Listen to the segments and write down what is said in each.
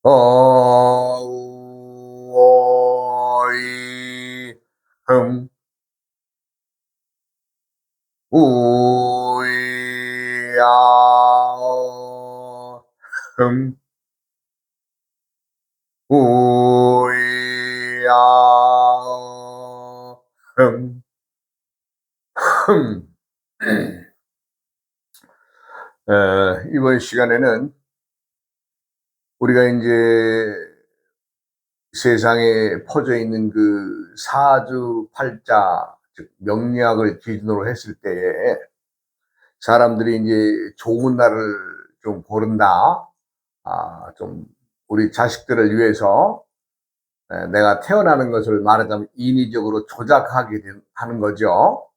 어이 흠 우야어 흠 우야어 흠 흠. 이번 시간에는 우리가 인제 세상에 퍼져 있는 그 사주팔자 즉 명리학을 기준으로 했을 때에 사람들이 인제 좋은 날을 좀 고른다. 좀 우리 자식들을 위해서 내가 태어나는 것을 말하자면 인위적으로 조작하게 하는 거죠.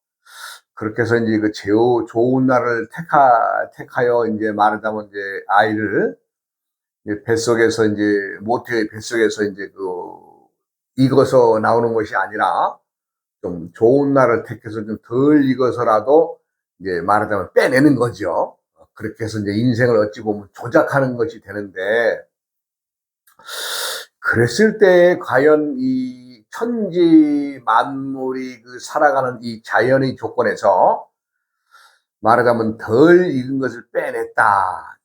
그렇게 해서 인제 그 제오 좋은 날을 택하여 인제 말하자면 이제 아이를 이제 뱃속에서 인제 모태의 뱃속에서 인제 익어서 나오는 것이 아니라 좀 좋은 날을 택해서 좀 덜 익어서라도 이제 말하자면 빼내는 거죠. 그렇게 해서 이제 인생을 어찌 보면 조작하는 것이 되는데, 그랬을 때 과연 이 천지 만물이 그 살아가는 이 자연의 조건에서 말하자면 덜 익은 것을 빼냈다.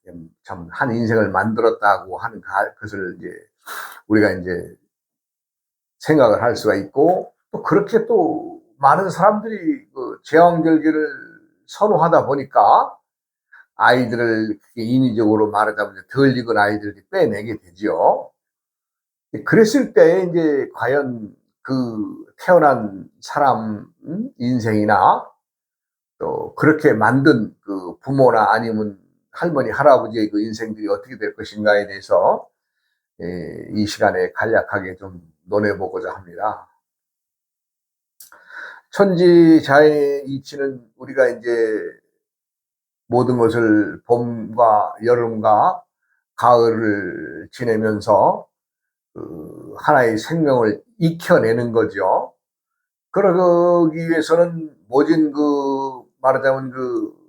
참 한 인생을 만들었다고 하는 것을 이제 우리가 이제 생각을 할 수가 있고, 또 그렇게 또 많은 사람들이 그 제왕절개를 선호하다 보니까 아이들을 인위적으로 말하자면 덜 익은 아이들을 빼내게 되죠. 그랬을 때 이제 과연 그 태어난 사람 인생이나 또 그렇게 만든 그 부모나 아니면 할머니, 할아버지의 그 인생들이 어떻게 될 것인가에 대해서 이 시간에 간략하게 좀 논해 보고자 합니다. 천지자연의 이치는 우리가 이제 모든 것을 봄과 여름과 가을을 지내면서 그 하나의 생명을 익혀내는 거죠. 그러기 위해서는 모진 그 말하자면 그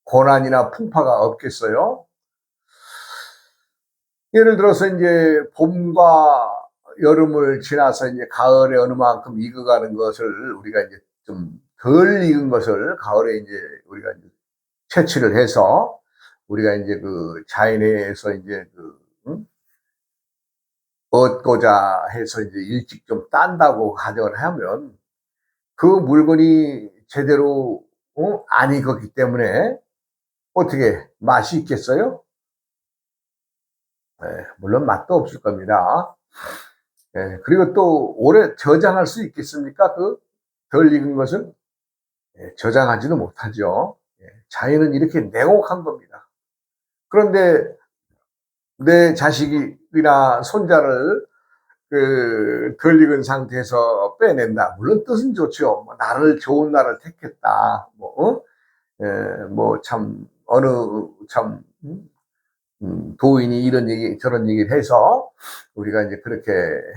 고난이나 풍파가 없겠어요? 예를 들어서 인제 봄과 여름을 지나서 인제 가을에 어느 만큼 익어가는 것을 우리가 이제 좀 덜 익은 것을 가을에 인제 우리가 이제 채취를 해서 우리가 인제 그 자연에서 인제 얻고자 해서 이제 일찍 좀 딴다고 가정을 하면 그 물건이 제대로 안 익었기 때문에 어떻게 맛이 있겠어요? 물론 맛도 없을 겁니다. 그리고 또 오래 저장할 수 있겠습니까? 그 덜 익은 것을? 저장하지도 못하죠. 자연은 이렇게 냉혹한 겁니다. 그런데 내 자식이나 손자를 그 덜 익은 상태에서 빼낸다. 물론 뜻은 좋죠. 뭐 나를 좋은 날을 택했다. 참 어느 참 도인이 이런 얘기 저런 얘기를 해서 우리가 이제 그렇게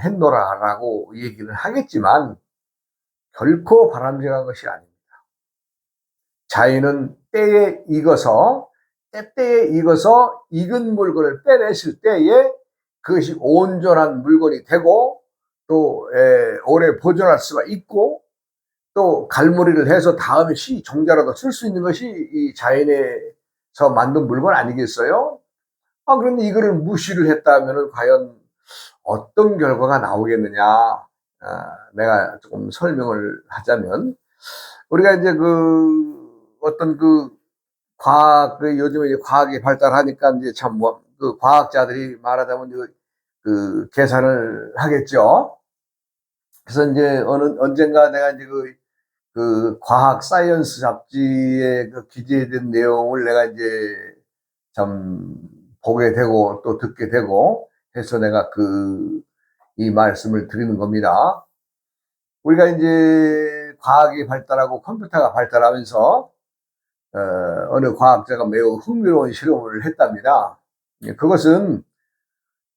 했노라라고 얘기를 하겠지만 결코 바람직한 것이 아닙니다. 자연은 때에 익어서 때때에 익어서 익은 물건을 빼냈을 때에 그것이 온전한 물건이 되고 또 오래 보존할 수가 있고 또 갈무리를 해서 다음에 시 종자라도 쓸 수 있는 것이 이 자연에서 만든 물건 아니겠어요? 그런데 이거를 무시를 했다면은 과연 어떤 결과가 나오겠느냐? 내가 조금 설명을 하자면 우리가 이제 어떤 과학 요즘에 이제 과학이 발달하니까 이제 참 그 과학자들이 말하자면 계산을 하겠죠. 그래서 인제 언젠가 내가 이제 과학 사이언스 잡지에 기재된 내용을 내가 이제 참 보게 되고 또 듣게 되고 해서 내가 이 말씀을 드리는 겁니다. 우리가 인제 과학이 발달하고 컴퓨터가 발달하면서 어느 과학자가 매우 흥미로운 실험을 했답니다. 그것은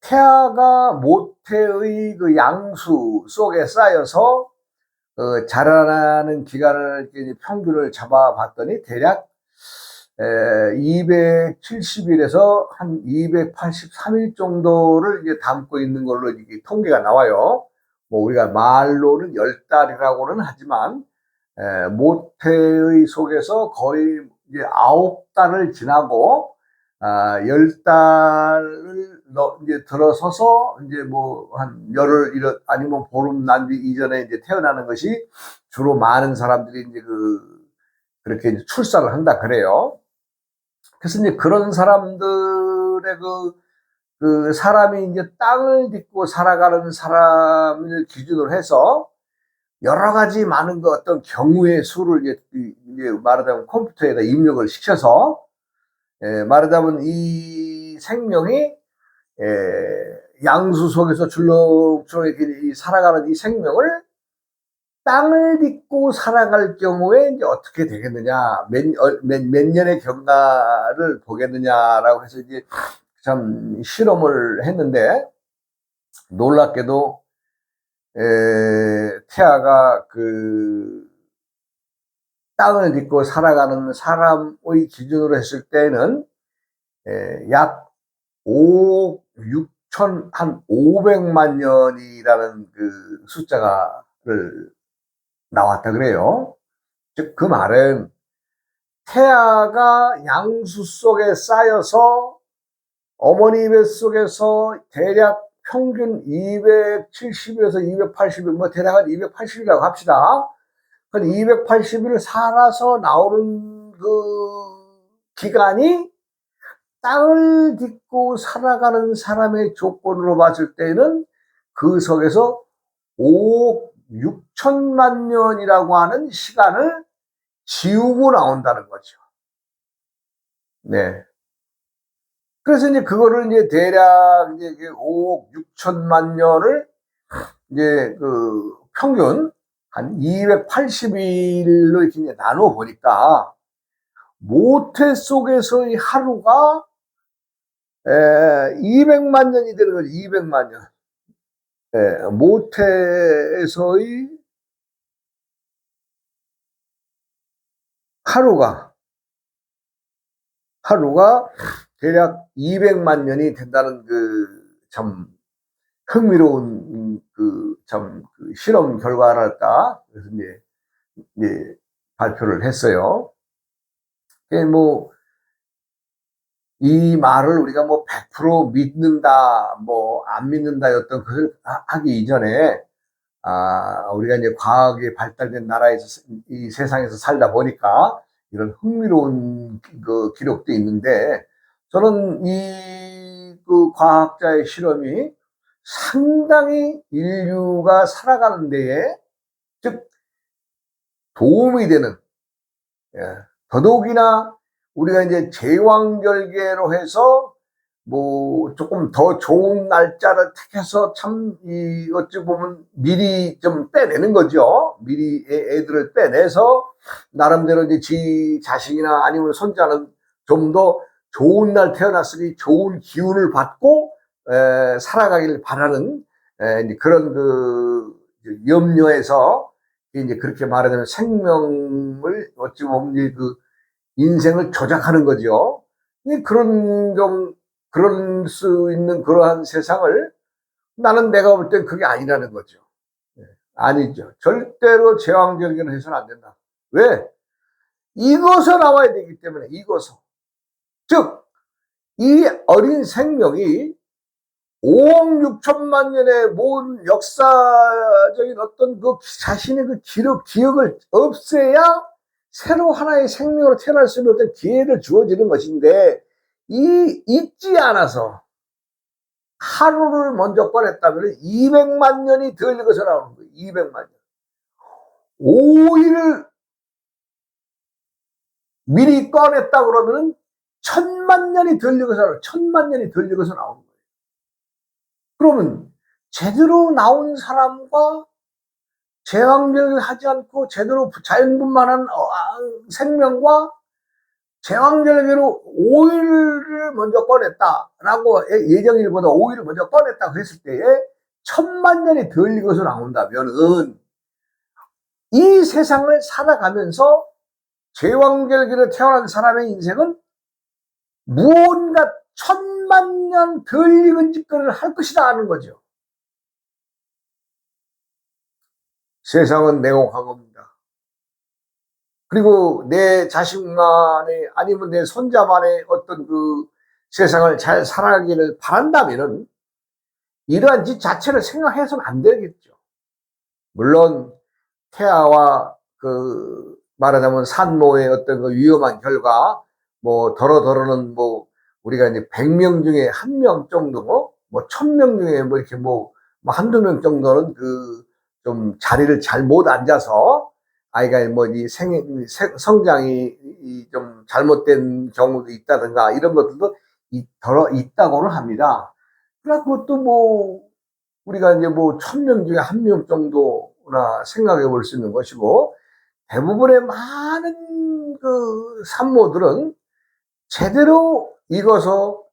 태아가 모태의 그 양수 속에 쌓여서 자라나는 기간을 이렇게 평균을 잡아 봤더니 대략 270일에서 한 283일 정도를 이제 담고 있는 걸로 이게 통계가 나와요. 뭐 우리가 말로는 10달이라고는 하지만 모태의 속에서 거의 이제 9달을 지나고 10달을 이제 들어서서 이제 뭐 한 열흘 아니면 보름 난 이전에 이제 태어나는 것이 주로 많은 사람들이 이제 그렇게 이제 출산을 한다 그래요. 그래서 이제 그런 사람들의 그 사람이 이제 땅을 딛고 살아가는 사람을 기준으로 해서 여러 가지 많은 그 어떤 경우의 수를 이제 말하자면 컴퓨터에다 입력을 시켜서 말하자면 이 생명이 양수 속에서 줄렁줄렁 이렇게 살아가는 이 생명을 땅을 딛고 살아갈 경우에 이제 어떻게 되겠느냐, 몇 년의 경과를 보겠느냐라고 해서 이제 참 실험을 했는데 놀랍게도 태아가 그 땅을 딛고 살아가는 사람의 기준으로 했을 때는 약 5억 6천 한 500만 년이라는 그 숫자를 나왔다 그래요. 즉 그 말은 태아가 양수 속에 쌓여서 어머니 뱃속에서 대략 평균 270에서 280일, 뭐 대략 한 280이라고 합시다. 그 280일을 살아서 나오는 그 기간이 땅을 딛고 살아가는 사람의 조건으로 봤을 때는 그 속에서 5억 6천만 년이라고 하는 시간을 지우고 나온다는 거죠. 네. 그래서 이제 그거를 이제 대략 이제 5억 6천만 년을 이제 그 평균 한 280일로 이렇게 이제 나눠 보니까 모태 속에서의 하루가 200만 년이 되는 거죠. 200만 년. 모태에서의 하루가 대략 200만 년이 된다는 그 참 흥미로운 그 참 그 실험 결과랄까 그래서 이제 발표를 했어요. 뭐 이 말을 우리가 뭐 100% 믿는다, 뭐 안 믿는다였던 그걸 하기 이전에 우리가 이제 과학이 발달된 나라에서 이 세상에서 살다 보니까 이런 흥미로운 그 기록도 있는데 저는 이 그 과학자의 실험이 상당히 인류가 살아가는 데에 즉 도움이 되는 더더욱이나 우리가 이제 제왕절개로 해서 뭐 조금 더 좋은 날짜를 택해서 참 어찌 보면 미리 좀 빼내는 거죠. 미리 애들을 빼내서 나름대로 이제 지 자식이나 아니면 손자는 좀 더 좋은 날 태어났으니 좋은 기운을 받고 살아가길 바라는 이제 그런 그 염려에서 이제 그렇게 말하자면 생명을 어찌 보면 그 인생을 조작하는 거죠. 그럴 수 있는 그러한 세상을 나는 내가 볼 땐 그게 아니라는 거죠. 아니죠. 절대로 제왕절개는 해서는 안 된다. 왜? 익어서 나와야 되기 때문에, 익어서. 즉, 이 어린 생명이 5억 6천만 년의 모든 역사적인 어떤 그 자신의 그 기억을 없애야 새로 하나의 생명으로 태어날 수 있는 어떤 기회를 주어지는 것인데, 잊지 않아서 하루를 먼저 꺼냈다면 200만 년이 덜 익어서 나오는 거예요. 200만 년. 5일을 미리 꺼냈다 그러면은 1000만 년이 덜 익어서 나오는 거예요. 1000만 년이 덜 익어서 나오는 거예요. 그러면 제대로 나온 사람과 제왕절개를 하지 않고 제대로 자연분만한 생명과 제왕절개로 5일을 먼저 꺼냈다라고 예정일보다 5일을 먼저 꺼냈다고 했을 때에 1000만 년이 덜 익어서 나온다면은 이 세상을 살아가면서 제왕절개로 태어난 사람의 인생은 무언가 1000만 년 덜 익은 짓거리를 할 것이다 하는 거죠. 세상은 냉혹한 겁니다. 그리고 내 자식만의 아니면 내 손자만의 어떤 그 세상을 잘 살아가기를 바란다면은 이러한 짓 자체를 생각해서는 안 되겠죠. 물론 태아와 그 말하자면 산모의 어떤 그 위험한 결과 뭐 더러더러는 뭐 우리가 이제 100명 중에 1명 정도 뭐 1000명 중에 뭐 이렇게 뭐 한두 명 정도는 그 좀 자리를 잘 못 앉아서 아이가 뭐 이 성장이 좀 잘못된 경우도 있다든가 이런 것들도 있다고는 합니다. 그러나 그것도 뭐 우리가 이제 뭐 1000명 중에 1명 정도나 생각해 볼 수 있는 것이고, 대부분의 많은 그 산모들은 제대로 익어서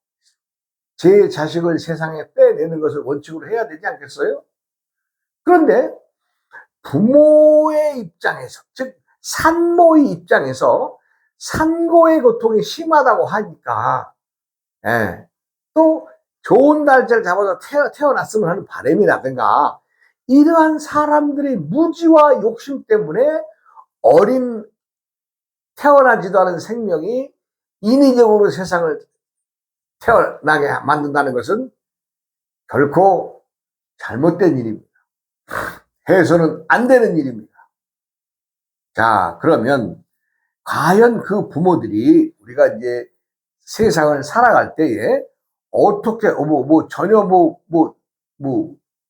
제 자식을 세상에 빼내는 것을 원칙으로 해야 되지 않겠어요? 그런데 부모의 입장에서, 즉 산모의 입장에서 산고의 고통이 심하다고 하니까, 예, 또 좋은 날짜를 잡아서 태어났으면 하는 바람이라든가 이러한 사람들의 무지와 욕심 때문에 어린 태어나지도 않은 생명이 인위적으로 세상을 태어나게 만든다는 것은 결코 잘못된 일입니다. 해서는 안 되는 일입니다. 자, 그러면 과연 그 부모들이 우리가 이제 세상을 살아갈 때에 어떻게 전혀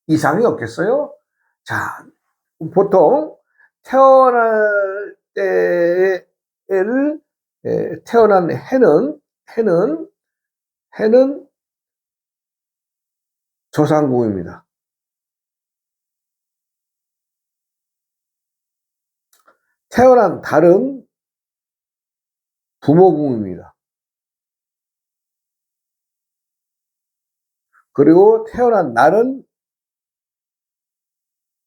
이상이 없겠어요? 자, 보통 태어날 때를 태어난 해는 조상궁입니다. 태어난 달은 부모궁입니다. 그리고 태어난 날은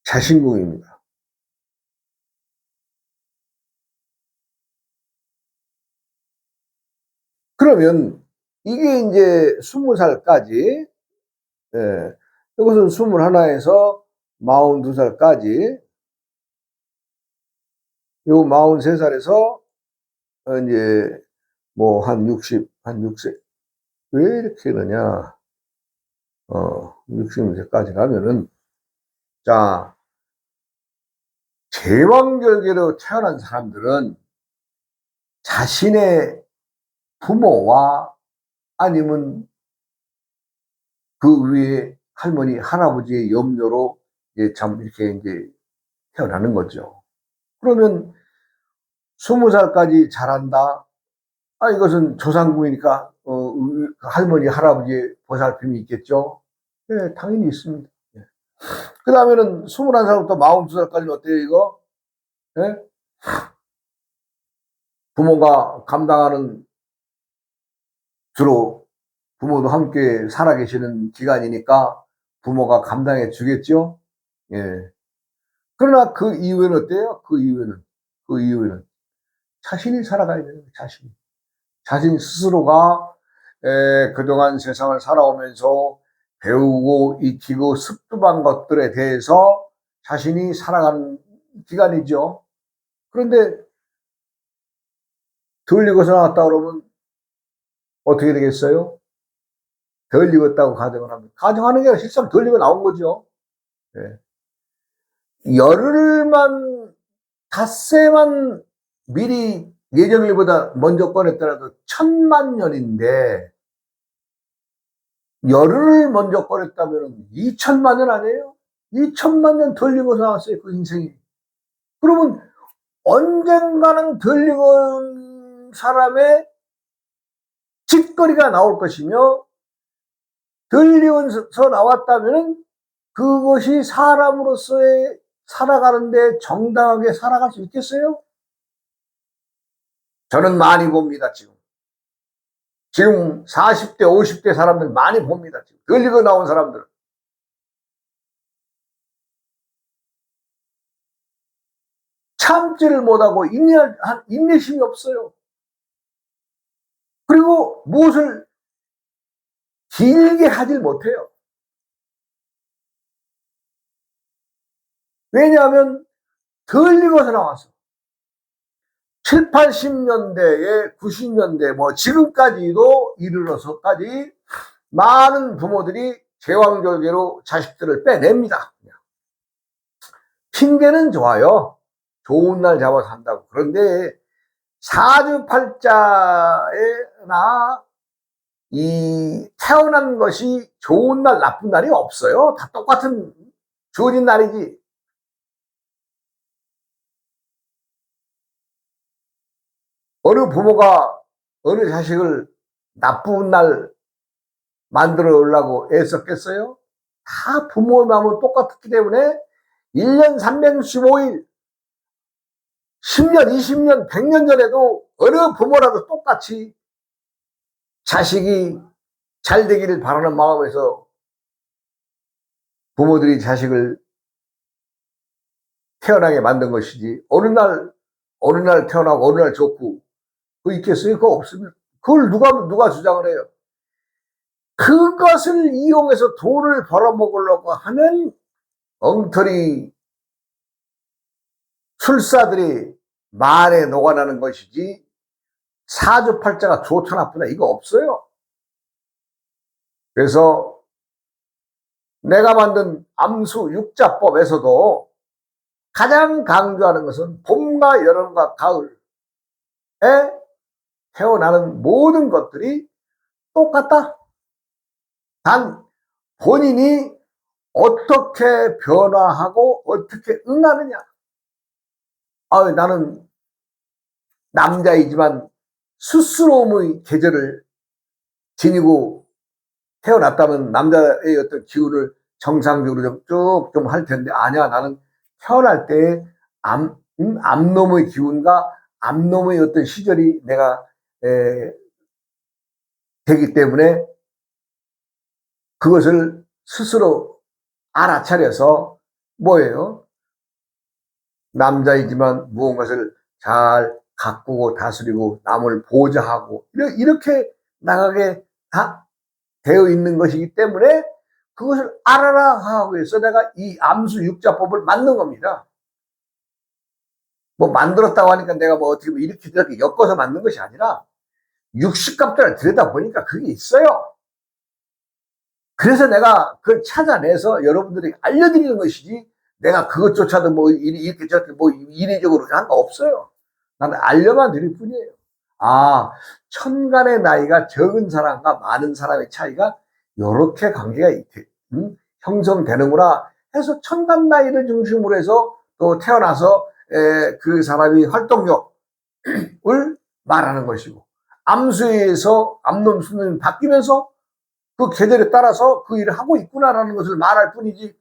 자신궁입니다. 그러면 이게 이제 20살까지, 이것은 21에서 42살까지, 요 43살에서 이제 뭐 한 60세, 왜 이렇게 그러냐, 60세까지 가면은, 자, 제왕절개로 태어난 사람들은 자신의 부모와 아니면 그 위에 할머니, 할아버지의 염려로 참 이렇게 이제 태어나는 거죠. 그러면 20살까지 자란다. 아, 이것은 조상궁이니까, 할머니, 할아버지의 보살핌이 있겠죠? 네, 당연히 있습니다. 네. 그 다음에는 21살부터 42살까지는 어때요, 이거? 네? 부모가 감당하는, 주로 부모도 함께 살아계시는 기간이니까 부모가 감당해 주겠죠? 예. 그러나 그 이후에는 어때요? 그 이후에는 자신이 살아가야 돼요, 자신이. 자신 스스로가 그동안 세상을 살아오면서 배우고 익히고 습득한 것들에 대해서 자신이 살아가는 기간이죠. 그런데 덜 익어서 나왔다 그러면 어떻게 되겠어요? 덜 익었다고 가정을 합니다. 가정하는 게 실상 덜 익어 나온 거죠. 네. 열흘만, 닷새만 미리 예정일보다 먼저 꺼냈더라도 1000만 년인데, 열흘을 먼저 꺼냈다면 2000만 년 아니에요? 2000만 년 덜 익어서 나왔어요, 그 인생이. 그러면 언젠가는 덜 익은 사람의 짓거리가 나올 것이며, 덜 익어서 나왔다면 그것이 사람으로서의 살아가는데 정당하게 살아갈 수 있겠어요? 저는 많이 봅니다, 지금. 지금 40대, 50대 사람들 많이 봅니다, 지금. 덜 익어 나온 사람들. 참지를 못하고 인내심이 없어요. 그리고 무엇을 길게 하질 못해요. 왜냐하면 덜 익어서 나와서 7, 80년대에 90년대 뭐 지금까지도 이르러서까지 많은 부모들이 제왕절개로 자식들을 빼냅니다. 핑계는 좋아요. 좋은 날 잡아서 한다고. 그런데 사주팔자에나 이 태어난 것이 좋은 날 나쁜 날이 없어요. 다 똑같은 주어진 날이지. 어느 부모가 어느 자식을 나쁜 날 만들어 놓으려고 애썼겠어요? 다 부모의 마음은 똑같기 때문에 1년 365일 10년, 20년, 100년 전에도 어느 부모라도 똑같이 자식이 잘 되기를 바라는 마음에서 부모들이 자식을 태어나게 만든 것이지, 어느 날 태어나고 어느 날 좋고 그거 있겠어요? 그거 없으면. 그걸 누가 주장을 해요? 그것을 이용해서 돈을 벌어먹으려고 하는 엉터리 술사들이 말에 녹아나는 것이지, 사주팔자가 좋다 나쁘다 이거 없어요. 그래서 내가 만든 암수 육자법에서도 가장 강조하는 것은 봄과 여름과 가을에 태어나는 모든 것들이 똑같다. 단 본인이 어떻게 변화하고 어떻게 응하느냐. 나는 남자이지만 스스로의 계절을 지니고 태어났다면 남자의 어떤 기운을 정상적으로 쭉 할 텐데, 아니야, 나는 태어날 때 암놈의 기운과 암놈의 어떤 시절이 내가 되기 때문에 그것을 스스로 알아차려서 뭐예요? 남자이지만 무언가를 잘 가꾸고 다스리고 남을 보좌하고 이렇게 나가게 다 되어 있는 것이기 때문에 그것을 알아라 하고 해서 내가 이 암수 육자법을 만든 겁니다. 뭐 만들었다고 하니까 내가 뭐 어떻게 이렇게 저렇게 엮어서 만든 것이 아니라 육식값들을 들여다보니까 그게 있어요. 그래서 내가 그걸 찾아내서 여러분들에게 알려드리는 것이지, 내가 그것조차도 뭐 이렇게 저렇게 뭐 인위적으로 한 거 없어요. 나는 알려만 드릴 뿐이에요. 천간의 나이가 적은 사람과 많은 사람의 차이가 이렇게 관계가 형성되는구나 해서 천간 나이를 중심으로 해서 또 태어나서 그 사람이 활동력을 말하는 것이고, 암수에서 암놈 수놈이 바뀌면서 그 계절에 따라서 그 일을 하고 있구나라는 것을 말할 뿐이지,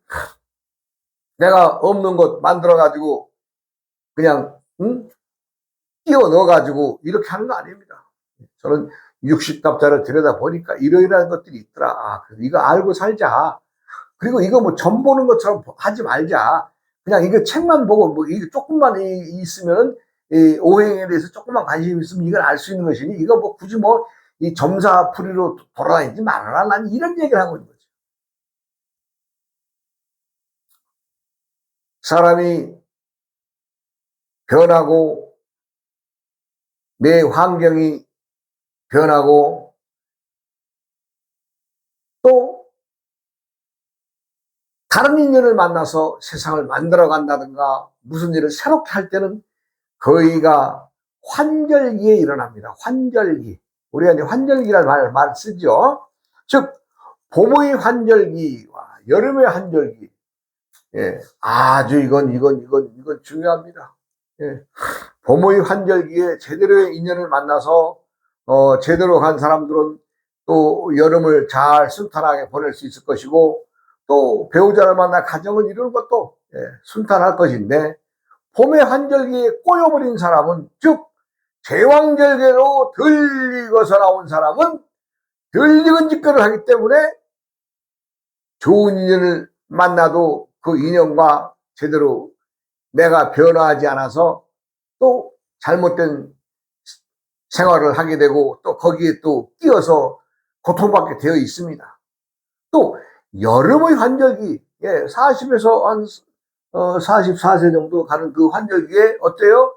내가 없는 것 만들어 가지고 그냥 끼워 넣어 가지고 이렇게 하는 거 아닙니다. 저는 육식갑자를 들여다 보니까 이러이러한 것들이 있더라. 이거 알고 살자. 그리고 이거 뭐 점 보는 것처럼 하지 말자. 그냥 이거 책만 보고 뭐 이거 조금만 있으면 이 오행에 대해서 조금만 관심 있으면 이걸 알 수 있는 것이니, 이거 뭐 굳이 뭐 이 점사풀이로 돌아다니지 말아라. 난 이런 얘기를 하고 있는 거죠. 사람이 변하고 내 환경이 변하고 또 다른 인연을 만나서 세상을 만들어 간다든가 무슨 일을 새롭게 할 때는 거의가 환절기에 일어납니다. 환절기. 우리가 이제 환절기라는 말을 쓰죠. 즉, 봄의 환절기와 여름의 환절기. 아주 이건 중요합니다. 봄의 환절기에 제대로의 인연을 만나서 제대로 간 사람들은 또 여름을 잘 순탄하게 보낼 수 있을 것이고, 또 배우자를 만나 가정을 이루는 것도 순탄할 것인데, 봄의 환절기에 꼬여버린 사람은, 즉 제왕절개로 덜 익어서 나온 사람은 덜 익은 짓거리를 하기 때문에 좋은 인연을 만나도 그 인연과 제대로 내가 변화하지 않아서 또 잘못된 생활을 하게 되고 또 거기에 또 끼어서 고통받게 되어 있습니다. 또 여름의 환절기, 40에서 한 44세 정도 가는 그 환절기에 어때요?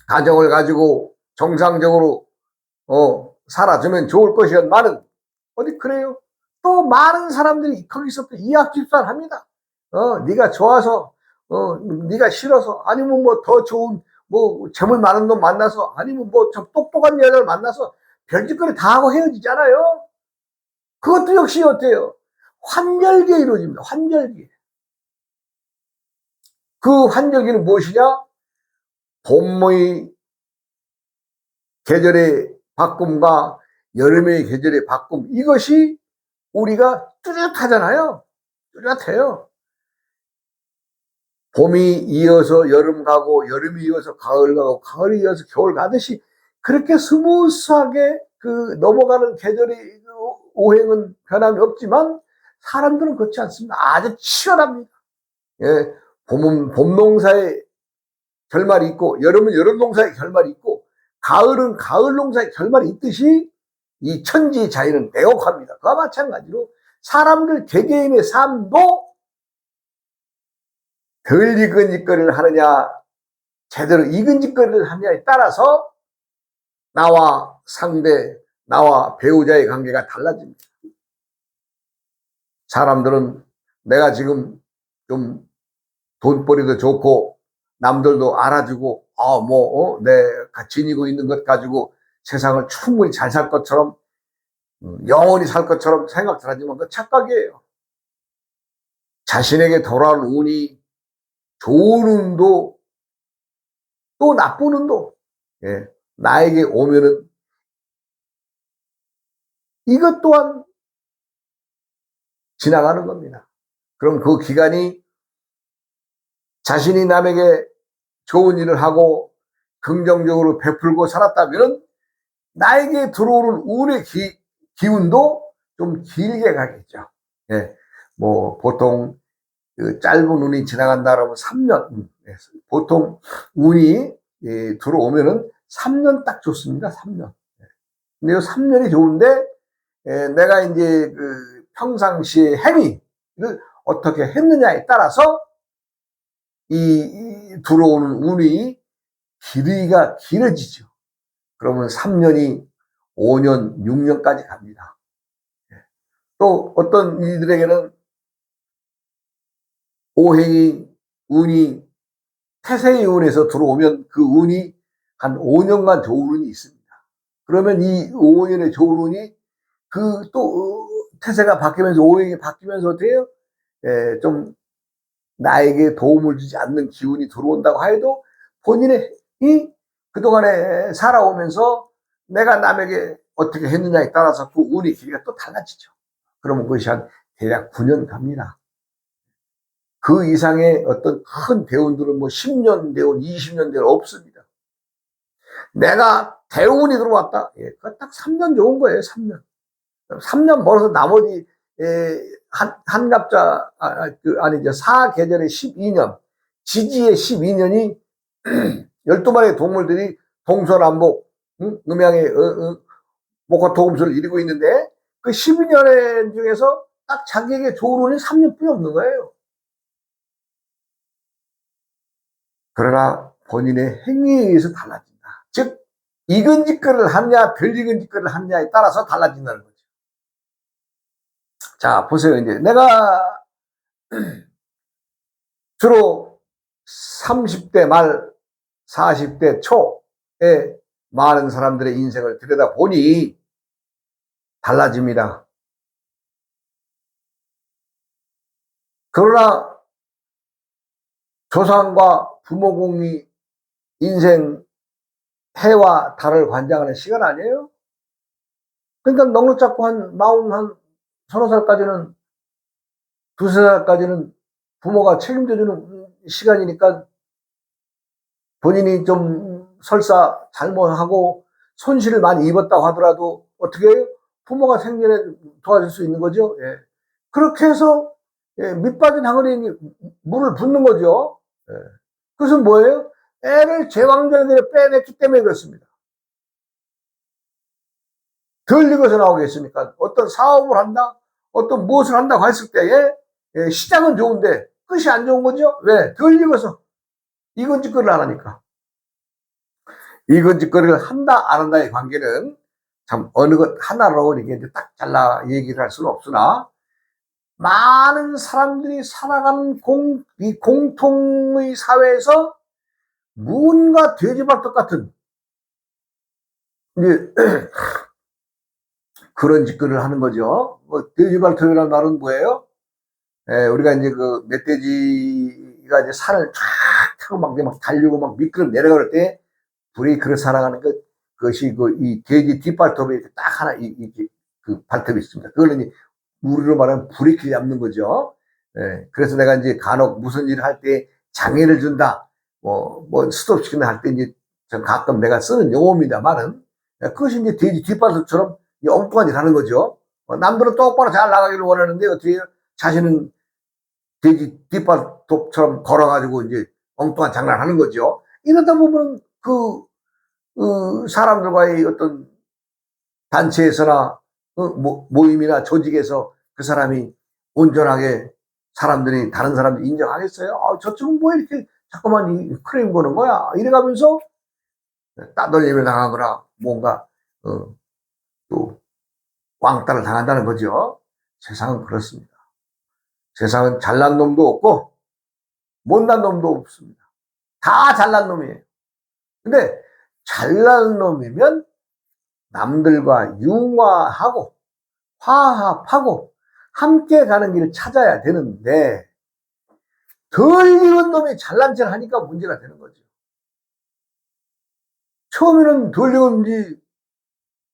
가정을 가지고 정상적으로 살아주면 좋을 것이었만은 어디 그래요? 또 많은 사람들이 거기서 또 이합집산합니다. 네가 좋아서, 네가 싫어서, 아니면 뭐 더 좋은 뭐 재물 많은 놈 만나서, 아니면 뭐 좀 똑똑한 여자를 만나서 별짓거리 다 하고 헤어지잖아요. 그것도 역시 어때요? 환절기에 이루어집니다. 환절기. 그 환절기는 무엇이냐? 봄의 계절의 바꿈과 여름의 계절의 바꿈, 이것이 우리가 뚜렷하잖아요. 뚜렷해요. 봄이 이어서 여름 가고 여름이 이어서 가을 가고 가을이 이어서 겨울 가듯이 그렇게 스무스하게 그 넘어가는 계절의 오행은 변함이 없지만 사람들은 그렇지 않습니다. 아주 치열합니다. 예, 봄은 봄 농사의 결말이 있고 여름은 여름 농사의 결말이 있고 가을은 가을 농사의 결말이 있듯이 이 천지 자연은 내곡합니다. 그와 마찬가지로 사람들 개개인의 삶도 덜 익은 짓거리를 하느냐 제대로 익은 짓거리를 하느냐에 따라서 나와 상대, 나와 배우자의 관계가 달라집니다. 사람들은 내가 지금 좀 돈벌이도 좋고 남들도 알아주고 내가 지니고 있는 것 가지고 세상을 충분히 잘 살 것처럼 영원히 살 것처럼 생각들 하지만 그 착각이에요. 자신에게 돌아온 운이 좋은 운도 또 나쁜 운도 나에게 오면은 이것 또한 지나가는 겁니다. 그럼 그 기간이 자신이 남에게 좋은 일을 하고 긍정적으로 베풀고 살았다면 나에게 들어오는 운의 기운도 좀 길게 가겠죠. 뭐 보통 그 짧은 운이 지나간다 그러면 3년, 보통 운이 들어오면은 3년 딱 좋습니다. 3년. 근데 이 3년이 좋은데 내가 이제 그 평상시의 행위를 어떻게 했느냐에 따라서 이 들어오는 운이 길이가 길어지죠. 그러면 3년이 5년, 6년까지 갑니다. 또 어떤 이들에게는 오행이 운이 태생의 운에서 들어오면 그 운이 한 5년간 좋은 운이 있습니다. 그러면 이 5년의 좋은 운이 그 또 태세가 바뀌면서 오행이 바뀌면서 어떻게 해요? 좀 나에게 도움을 주지 않는 기운이 들어온다고 하여도 본인의 이 그동안에 살아오면서 내가 남에게 어떻게 했느냐에 따라서 그 운의 길이가 또 달라지죠. 그러면 그것이 한 대략 9년 갑니다. 그 이상의 어떤 큰 대운들은 뭐 10년 대운, 20년 대운 없습니다. 내가 대운이 들어왔다. 딱 3년 좋은 거예요, 3년. 3년 벌어서 나머지 한갑자 아니죠, 사계절의 12년, 지지의 12년이 12마리의 동물들이 동서남북 음양의 목화토금술을 이루고 있는데 그 12년 중에서 딱 자기에게 좋은 운이 3년뿐이 없는 거예요. 그러나 본인의 행위에 의해서 달라진다. 즉 익은 짓거리를 하느냐 덜 익은 짓거리를 하느냐에 따라서 달라진다는 거죠. 자 보세요. 이제 내가 주로 30대 말 40대 초에 많은 사람들의 인생을 들여다보니 달라집니다. 그러나 조상과 부모공이 인생 해와 달을 관장하는 시간 아니에요? 그러니까 넉넉 잡고 한 40, 2-3살까지는 부모가 책임져주는 시간이니까 본인이 좀 설사 잘못하고 손실을 많이 입었다고 하더라도 어떻게 해요? 부모가 생전에 도와줄 수 있는 거죠. 그렇게 해서 밑 빠진 항아리에 물을 붓는 거죠. 예. 그것은 뭐예요? 애를 제왕절개에 빼냈기 때문에 그렇습니다. 덜 익어서 나오겠습니까? 어떤 사업을 한다, 어떤 무엇을 한다고 했을 때에 시작은 좋은데 끝이 안 좋은 거죠? 왜? 덜 익어서 이건 짓거리를 안 하니까. 이건 짓거리를 한다 안 한다의 관계는 참 어느 것 하나로 이게 이제 딱 잘라 얘기를 할 수는 없으나, 많은 사람들이 살아가는 이 공통의 사회에서 무언가 돼지발톱 같은 이제 그런 짓거리를 하는 거죠. 뭐 돼지발톱이라는 말은 뭐예요? 우리가 이제 그 멧돼지가 이제 산을 쫙 타고 막 달리고 막 미끄러 내려갈 때 브레이크를 살아가는 그것이 이 돼지 뒷발톱에 딱 하나 그 발톱이 있습니다. 그걸 이제 우리로 말하면 브레이크 잡는 거죠. 그래서 내가 이제 간혹 무슨 일을 할 때 장애를 준다, 뭐 스톱시키나 할 때 이제 가끔 내가 쓰는 용어입니다만은, 그것이 이제 돼지 뒷발톱처럼 엉뚱한 일 하는 거죠. 남들은 똑바로 잘 나가기를 원하는데 어떻게 자신은 돼지 뒷발톱처럼 걸어가지고 이제 엉뚱한 장난을 하는 거죠. 이러다 보면 사람들과의 어떤 단체에서나 모임이나 조직에서 그 사람이 온전하게 사람들이, 다른 사람들이 인정하겠어요? 저쪽은 뭐 이렇게 자꾸만 크레임 거는 거야? 이래가면서 따돌림을 당하거나 뭔가 또 왕따를 당한다는 거죠. 세상은 그렇습니다. 세상은 잘난 놈도 없고 못난 놈도 없습니다. 다 잘난 놈이에요. 근데 잘난 놈이면 남들과 융화하고 화합하고 함께 가는 길을 찾아야 되는데, 덜 익은 놈이 잘난 척을 하니까 문제가 되는 거죠. 처음에는 덜 익었는지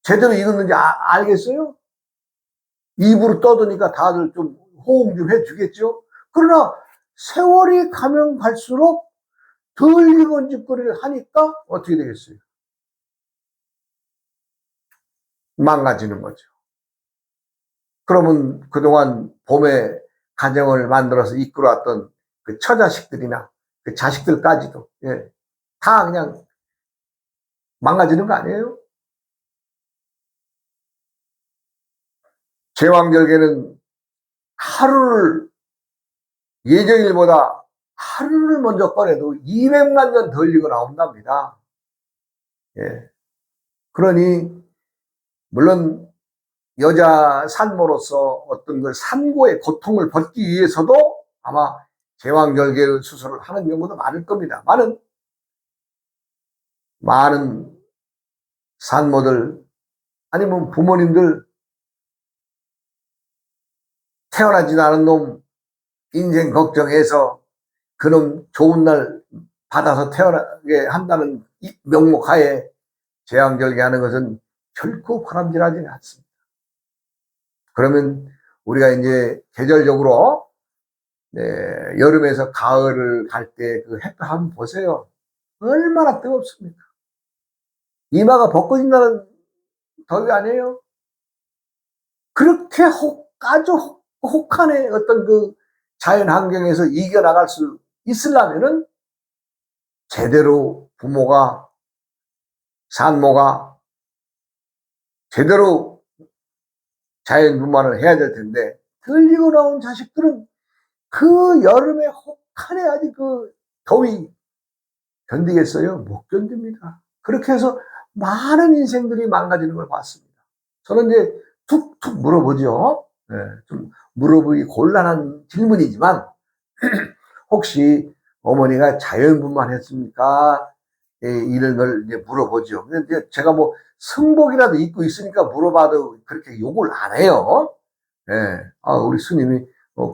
제대로 익었는지 알겠어요? 입으로 떠드니까 다들 좀 호응 좀 해주겠죠? 그러나 세월이 가면 갈수록 덜 익은 짓거리를 하니까 어떻게 되겠어요? 망가지는 거죠. 그러면 그동안 봄에 가정을 만들어서 이끌어왔던 그 처자식들이나 그 자식들까지도 다 그냥 망가지는 거 아니에요? 제왕절개는 하루를, 예정일보다 하루를 먼저 꺼내도 200만 년 덜 익어 나온답니다. 그러니 물론 여자 산모로서 어떤 그 산고의 고통을 벗기 위해서도 아마 제왕절개 수술을 하는 경우도 많을 겁니다. 많은 산모들 아니면 부모님들, 태어나지도 않은 놈 인생 걱정해서 그놈 좋은 날 받아서 태어나게 한다는 명목하에 제왕절개하는 것은 결코 바람직하지 않습니다. 그러면 우리가 이제 계절적으로 여름에서 가을을 갈 때 그 햇볕 한번 보세요. 얼마나 뜨겁습니까? 이마가 벗겨진다는 더위 아니에요? 그렇게 아주 혹한의 어떤 그 자연 환경에서 이겨나갈 수 있으려면은 제대로 부모가, 산모가 제대로 자연분만을 해야 될 텐데, 들리고 나온 자식들은 그 여름에 혹한의 아주 그 더위 견디겠어요? 못 견딥니다. 그렇게 해서 많은 인생들이 망가지는 걸 봤습니다. 저는 이제 툭툭 물어보죠. 좀 물어보기 곤란한 질문이지만 혹시 어머니가 자연분만했습니까? 이런 걸 이제 물어보죠. 근데 이제 제가 뭐 승복이라도 입고 있으니까 물어봐도 그렇게 욕을 안 해요. 우리 스님이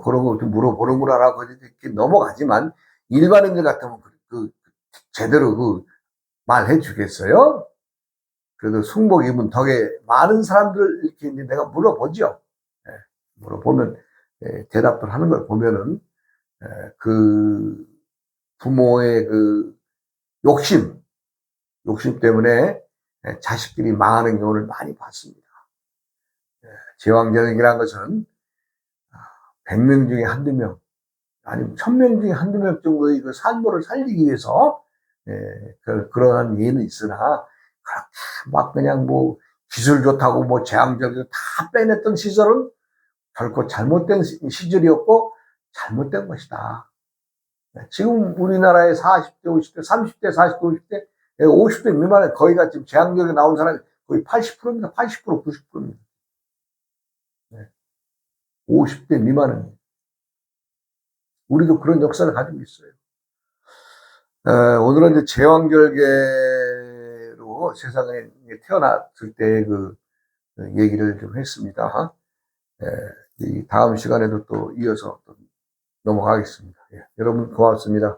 그런 거 좀 물어보는구나라고 이렇게 넘어가지만, 일반인들 같으면 제대로 말해 주겠어요? 그래도 승복 입은 덕에 많은 사람들 이렇게 이제 내가 물어보죠. 물어보면 대답을 하는 걸 보면은 그 부모의 그 욕심 때문에 자식들이 망하는 경우를 많이 봤습니다. 제왕절개라는 것은 100명 중에 한두 명, 아니면 1000명 중에 한두 명 정도의 그 산모를 살리기 위해서 그러한 예는 있으나 그렇게 막 그냥 뭐 기술 좋다고 뭐 제왕절개 다 빼냈던 시절은 결코 잘못된 시절이었고 잘못된 것이다. 지금 우리나라의 40대, 50대, 30대, 40대, 50대, 50대 미만에 거의가 지금 제왕절개 나온 사람이 거의 80%입니다. 80%, 90%입니다. 50대 미만은. 우리도 그런 역사를 가지고 있어요. 오늘은 이제 제왕절개로 세상에 태어났을 때 그 얘기를 좀 했습니다. 이 다음 시간에도 또 이어서 또 넘어가겠습니다. 여러분 고맙습니다.